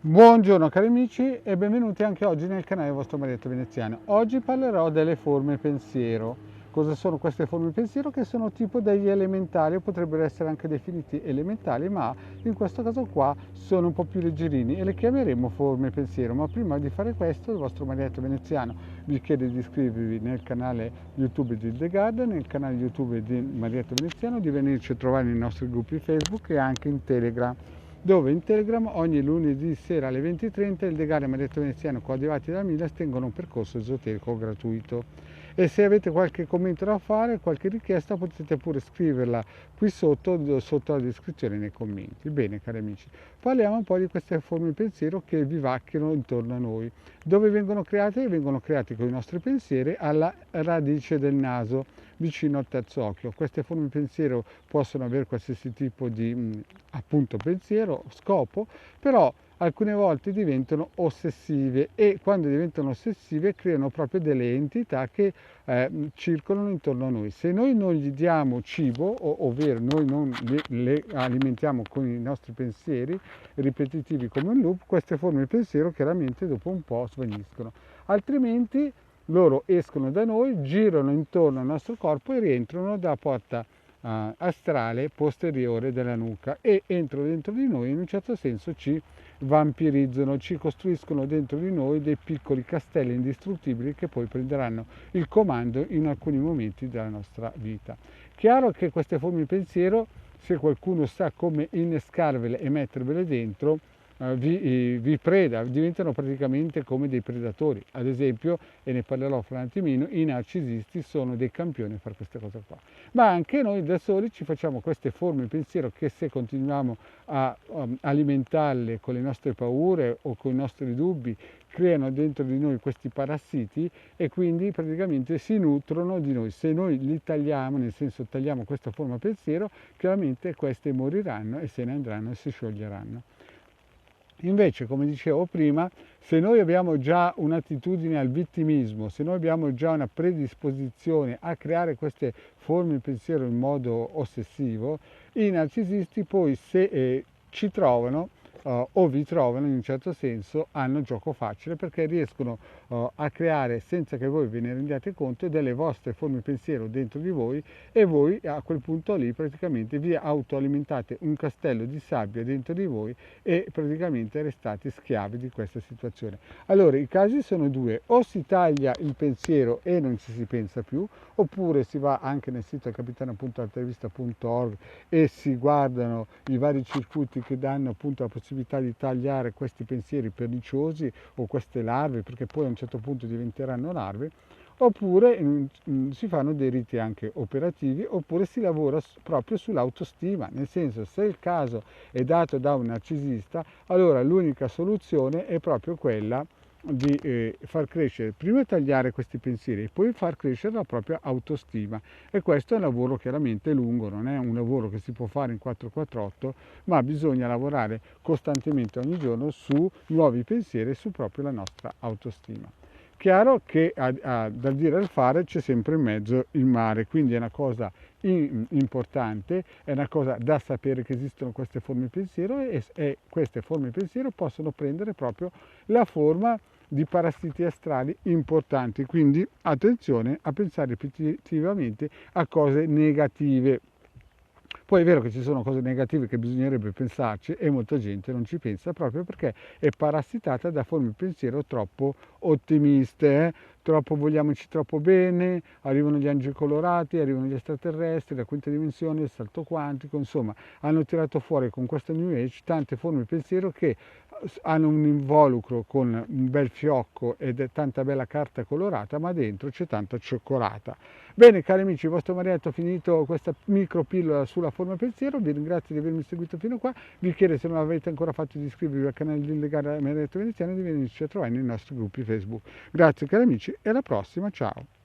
Buongiorno cari amici e benvenuti anche oggi nel canale vostro Marietto Veneziano. Oggi parlerò delle forme pensiero. Cosa sono queste forme pensiero? Che sono tipo degli elementali, o potrebbero essere anche definiti elementali, ma in questo caso qua sono un po' più leggerini e le chiameremo forme pensiero. Ma prima di fare questo, il vostro Marietto Veneziano vi chiede di iscrivervi nel canale YouTube di The Garden, nel canale YouTube di Marietto Veneziano, di venirci a trovare nei nostri gruppi Facebook e anche in Telegram, dove in Telegram ogni lunedì sera alle 20:30 il Degale Marietto Veneziano coadiuvati da Milas tengono un percorso esoterico gratuito. E se avete qualche commento da fare, qualche richiesta, potete pure scriverla qui sotto la descrizione nei commenti. Bene cari amici, parliamo un po' di queste forme di pensiero che vivacchiano intorno a noi. Dove vengono create? Vengono create con i nostri pensieri alla radice del naso, vicino al terzo occhio. Queste forme di pensiero possono avere qualsiasi tipo di appunto pensiero, scopo, però alcune volte diventano ossessive e quando diventano ossessive creano proprio delle entità che circolano intorno a noi. Se noi non gli diamo cibo, ovvero noi non le alimentiamo con i nostri pensieri ripetitivi come un loop, queste forme di pensiero chiaramente dopo un po' svaniscono. Altrimenti loro escono da noi, girano intorno al nostro corpo e rientrano da porta astrale posteriore della nuca e entrano dentro di noi e in un certo senso ci vampirizzano, ci costruiscono dentro di noi dei piccoli castelli indistruttibili che poi prenderanno il comando in alcuni momenti della nostra vita. Chiaro che queste forme di pensiero, se qualcuno sa come innescarvele e mettervele dentro, vi preda, diventano praticamente come dei predatori. Ad esempio, e ne parlerò fra un attimino, i narcisisti sono dei campioni a fare queste cose qua. Ma anche noi da soli ci facciamo queste forme di pensiero che, se continuiamo a alimentarle con le nostre paure o con i nostri dubbi, creano dentro di noi questi parassiti e quindi praticamente si nutrono di noi. Se noi li tagliamo, nel senso tagliamo questa forma pensiero, chiaramente queste moriranno e se ne andranno e si scioglieranno. Invece, come dicevo prima, se noi abbiamo già un'attitudine al vittimismo, se noi abbiamo già una predisposizione a creare queste forme di pensiero in modo ossessivo, i narcisisti poi se ci trovano o vi trovano in un certo senso hanno gioco facile, perché riescono a creare, senza che voi ve ne rendiate conto, delle vostre forme di pensiero dentro di voi e voi a quel punto lì praticamente vi autoalimentate un castello di sabbia dentro di voi e praticamente restate schiavi di questa situazione. Allora i casi sono due: o si taglia il pensiero e non ci si pensa più, oppure si va anche nel sito capitano.altervista.org e si guardano i vari circuiti che danno appunto la possibilità di tagliare questi pensieri perniciosi o queste larve, perché poi a un certo punto diventeranno larve, oppure si fanno dei riti anche operativi, oppure si lavora proprio sull'autostima, nel senso, se il caso è dato da un narcisista, allora l'unica soluzione è proprio quella di far crescere, prima tagliare questi pensieri e poi far crescere la propria autostima. E questo è un lavoro chiaramente lungo, non è un lavoro che si può fare in 448, ma bisogna lavorare costantemente ogni giorno su nuovi pensieri e su proprio la nostra autostima. Chiaro che dal dire al fare c'è sempre in mezzo il mare, quindi è una cosa importante, è una cosa da sapere che esistono queste forme di pensiero e queste forme di pensiero possono prendere proprio la forma di parassiti astrali importanti, quindi attenzione a pensare ripetitivamente a cose negative. Poi è vero che ci sono cose negative che bisognerebbe pensarci e molta gente non ci pensa proprio perché è parassitata da forme di pensiero troppo ottimiste, troppo vogliamoci troppo bene, arrivano gli angeli colorati, arrivano gli extraterrestri, la quinta dimensione, il salto quantico, insomma hanno tirato fuori con questa New Age tante forme di pensiero che hanno un involucro con un bel fiocco ed è tanta bella carta colorata, ma dentro c'è tanta cioccolata. Bene cari amici, il vostro Marietto ha finito questa micro pillola sulla forma pensiero, vi ringrazio di avermi seguito fino qua, vi chiedo, se non avete ancora fatto, di iscrivervi al canale di Legale Marietto Veneziano e di venirci a trovare nei nostri gruppi Facebook. Grazie cari amici e alla prossima, ciao!